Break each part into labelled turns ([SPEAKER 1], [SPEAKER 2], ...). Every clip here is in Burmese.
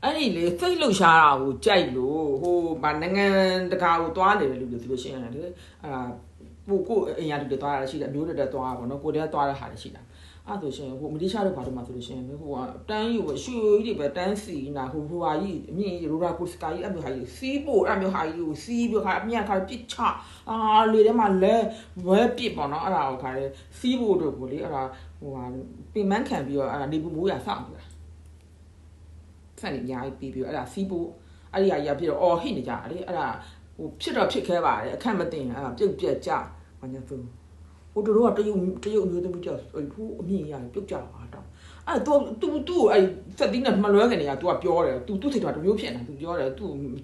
[SPEAKER 1] အဲ့ဒီလေစိတ်လှုပ်ရှားတာကိုကြိုက်လို့ဟိုဗာနိုင်ငံတကာကိုသွားနေတယ်လို့ဆိုလို့ရှိရင်လေပို့ကိုအင်ရတူတွေသွားရရှိတယ်အမျိုးတွေတက်သွားတာပေါ့နော်ကိုတည်းကသွားတဲ့ဟာတွေရှိတာအဲ့ဆိုရှင်ဟိုမလေးရှားတို့ဘာလို့မှဆိုလို့ရှင်ဟိုကတန်းယူရွှေကြီးတွေပဲတန်းစီနာဟိုဟာကြီးအမြင့်ရိုရာကိုစကာကြီးအမျိုးဟာကြီးစီးဖို့အမျိုးဟာကြီးကိုစီးပြီးခါအမြင့်ခါပစ်ချလေထဲမှာလဲဝဲပစ်ပေါ့နော်အဲ့ဒါကိုခါလေစီးဖို့တို့ကိုလေအဲ့ဒါဟိုဟာပင်မခံပြီးတော့အဲ့ဒါနေပူမိုးရဆောက်နေတာဆန်နေအများကြီးပြီးအဲ့ဒါစီးဖို့အဲ့ဒီဟာကြီးပြတော့အော်ဟိနေကြတယ်အဲ့ဒါဟိုဖြစ်တော့ဖြစ်ခဲပါတယ်အခက်မတင်အဲ့ဒါပြုတ်ပြက်ကြဘာညာဆိုဟိုတို့ကတရုတ်မျိုးသမီးကြောက်ဟိုအမြင့်ရပြုတ်ကြတာတော့အဲ့သူအဲ့ဆက်တင်းနဲ့မလွဲကနေက तू ကပြောတယ် तू စိတ်တော့တမျိုးဖြစ်နေ तू ပြောတယ်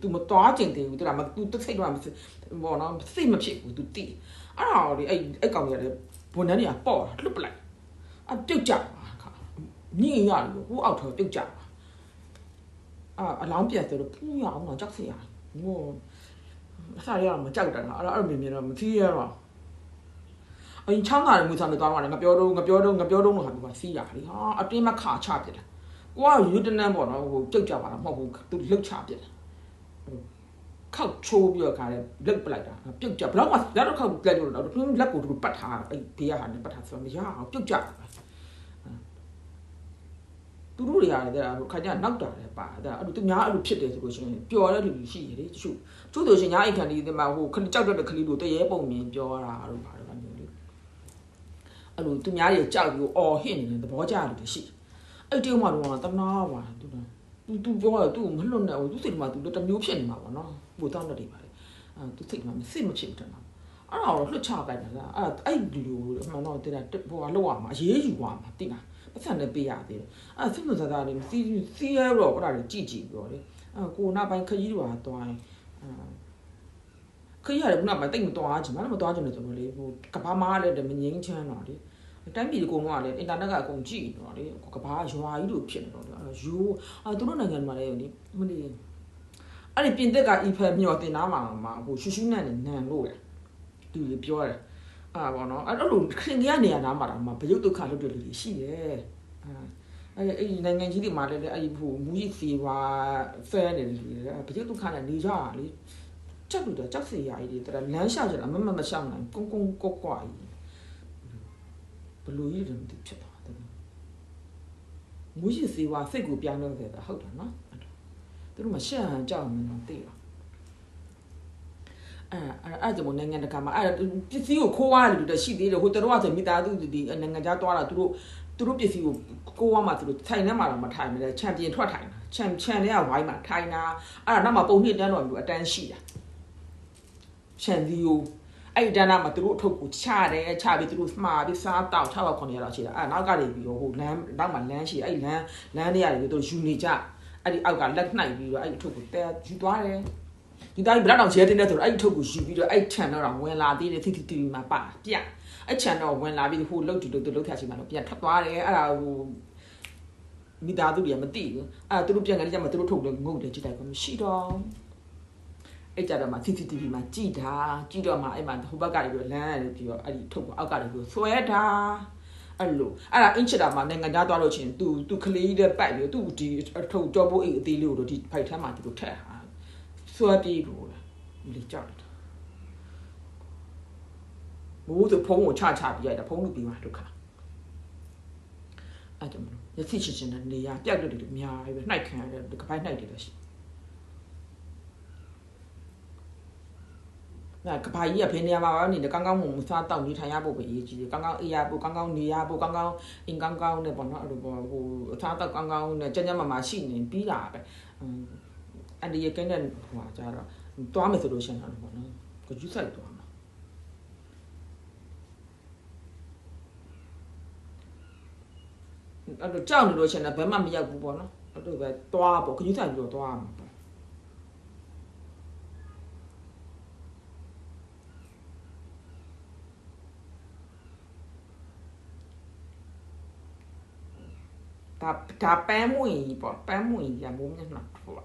[SPEAKER 1] तू မသွားကျင်သေးဘူးတဲ့မ तू စိတ်တော့ဘောနော်စိတ်မဖြစ်ဘူး तू တိအဲ့ဒါလေအဲ့ကောင်ရတယ်ဘွန်နန်းတွေကပေါ့လှုပ်ပလိုက်အပြုတ်ကြခါမြင့်ရလို့ဟိုအောက်ထော်ပြုတ်ကြအလောင်းပြတ်ဆိုတော့ပူရအောင်တော့ကြောက်စီရဟိုအစားရအောင်မကြောက်တာအဲ့မြင်တော့မသီးရတော့အရင်ချောင်းသားတွေမျိုးစားနေသွားတော့ငါပြောတော့ဟာဒီကစီးရလေဟာအတင်းမခါချပြတယ်ကိုကယူတနန်းပေါ့နော်ဟိုပြုတ်ကြပါလားမဟုတ်ဘူးသူလှုပ်ချပြတယ်ခောက်ချိုးပြီးတော့ခါတယ်လှုပ်ပလိုက်တာပြုတ်ကြဘလောက်မှလက်တော့ခောက်လက်လို့တော့လက်ကိုသူပတ်ထားအဲ့ဘေးကဟာနဲ့ပတ်ထားဆိုမရအောင်ပြုတ်ကြသူတို့တွေရတယ်တဲ့ခါကျနောက်တာလည်းပါတဲ့အဲ့လိုသူများအဲ့လိုဖြစ်တယ်ဆိုလို့ရှိရင်ပျော်တဲ့လူရှိတယ်လေတချို့ဆိုရှင်ညာအိမ်ခံဒီမှာဟိုခဏကြောက်တဲ့ကလေးတို့တရေပုံမြင်ပြောတာတို့ပါတော့မျိုးလေအဲ့လိုသူများတွေကြောက်ပြီးအော်ဟစ်နေတဲ့သဘောကျတယ်ရှိအဲ့တယောက်မှတော့တနာပါသူပြောတော့သူမလွတ်နဲ့သူစိတ်မှာသူတမျိုးဖြစ်နေမှာပေါ့နော်ဟိုတောင်းတတယ်ပါလေသူစိတ်မှာစစ်မဖြစ်ဘူးတဲ့နော်အဲ့တော့လွတ်ချလိုက်တာလားအဲ့ဒီလိုအမှန်တော့တဲ့ဟိုကလောက်ရမှာအရေးယူရမှာတိလားပတ်စံနဲ့ပေးရသေးတယ်အဲ့စိတ်ဝင်စားတာလေးစီးရတော့အဲ့ဒါတွေကြည့်ပြီးတော့လေကိုနာပိုင်းခကြီးတွေပါသွားရင်ခကြီးရတယ်ခုနကတိတ်မသွားချင်မသွားချင်တယ်ဆိုတော့လေဟိုကဘာမားလည်းမငိမ့်ချမ်းတော့လေတိုင်းပြည်ကုန်းကလည်းအင်တာနက်ကအကုန်ကြည့်တော့လေကဘာရွာကြီးလိုဖြစ်နေတော့အဲ့ယူသူတို့နိုင်ငံမှာလည်းလေမနေအဲ့ဒီပြင်သစ်ကအီဖယ်မျောတင်သားမှာဟိုရှူးနဲ့နန်လို့လေသူပြောတယ်ပေါ့နော်အဲ့လိုခင်ကြီးကနေရနာမှာတော့ဘယုတ်ဒုက္ခလုပ်တဲ့လူတွေရှိတယ်အဲ့နိုင်ငံကြီးတွေမှာလည်းအဲ့ဟိုမူကြီးစီဝါဖဲနေတယ်လူတွေဘယုတ်ဒုက္ခနဲ့နေကြတာလေကြောက်လို့တော့ကြောက်စီရာကြီးတွေတော်လမ်းလျှောက်ကြတာမရှောက်နိုင်ကုန်းကွက်ကွာကြီးဘလူကြီးတွေဖြစ်သွားတယ်မူကြီးစီဝါစိတ်ကိုပြောင်းလို့ဆိုတာဟုတ်တယ်နော်သူတို့မရှက်ဟန်ကြောက်မှန်းသိတော့အဲ့ကြောင့်နိုင်ငံတကာမှာအဲ့ပစ္စည်းကိုခိုးရလူတွေရှိသေးတယ်ဟိုတို့ကဆိုမိသားစုဒီနိုင်ငံခြားသွားတာသူတို့ပစ္စည်းကိုကိုးရမှာသူတို့ထိုင်ထဲမှာတော့မထိုင်ဘူးလေချန်ပီယံထွက်ထိုင်တာချန်တွေကဝိုင်းမှာထိုင်တာအဲ့ဒါနောက်မှာပုံနှစ်တန်းတော်မျိုးအတန်းရှိတာချန်စီကိုအဲ့ဒီတန်းမှာသူတို့အထုပ်ကိုချပြီးသူတို့မှားပြီးစားတောက်600 900လောက်ရှိတာအဲ့နောက်ကနေပြီးတော့ဟိုလမ်းနောက်မှာလမ်းရှိအဲ့လမ်းတွေရတယ်သူတို့ယူနေကြအဲ့ဒီအောက်ကလက်နှိုက်ပြီးတော့အဲ့ဒီအထုပ်ကိုတဲယူသွားတယ်ဒီတိုင်းဘလောက်တောင်ရဲတင်းနေဆိုတော့အဲ့ထုတ်ကိုယူပြီးတော့အဲ့ချန်တော့ဝင်လာသေးတယ်တီမှာပါပြအဲ့ချန်တော့ဝင်လာပြီးဟိုလှုပ်တူလှုပ်ထရှိမှတော့ပြန်ထွက်သွားတယ်အဲ့ဒါဟိုမိသားစုတွေကမသိဘူးအဲ့သူတို့ပြန်ကြမှာသူတို့ထုတ်လို့ငုတ်တယ်ကြည့်တိုက်ကမရှိတော့အဲ့ကြတော့မှ CCTV မှာကြည့်တော့မှအဲ့မှာဟိုဘက်ကတွေလမ်းရတယ်ပြီးတော့အဲ့ဒီထုတ်ကိုအောက်ကတွေဆွဲတာအဲ့လိုအဲ့ဒါအင်ချစ်တာမှာနိုင်ငံသားသွားလို့ချင်းသူကလေးတဲ့ပတ်ပြီးသူဒီထုတ်ကြောပိုးအိတ်အသေးလေးကိုတော့ဒီဖိုက်ထမ်းမှာသူတို့ထက်ဟာဆွဲပြေးလို့လေကြောက်တယ်မိုးဆိုဖုံးကိုချပြီးရတယ်ဖုံးလို့ပြီးမှဒုက္ခအဲ့ဒါမလို့ရသိချင်းနဲ့နေရပြက်လို့တွေအများကြီးပဲနှိုက်ခံရတယ်ကပိုင်းနှိုက်တယ်လည်းရှိ那可怕也偏见嘛，你的刚刚我们啥到你参加不会议，刚刚哎呀不，刚刚你呀不，刚刚因刚刚那帮那不啥到刚刚那真正妈妈信任比啦呗，อันนี้跟人话家了，多没做到现场的话呢，个比赛多嘛。这样的多现在白妈咪也不包呢，对不？多不，个比赛多嘛。他搬木椅不，搬木椅也没那么多。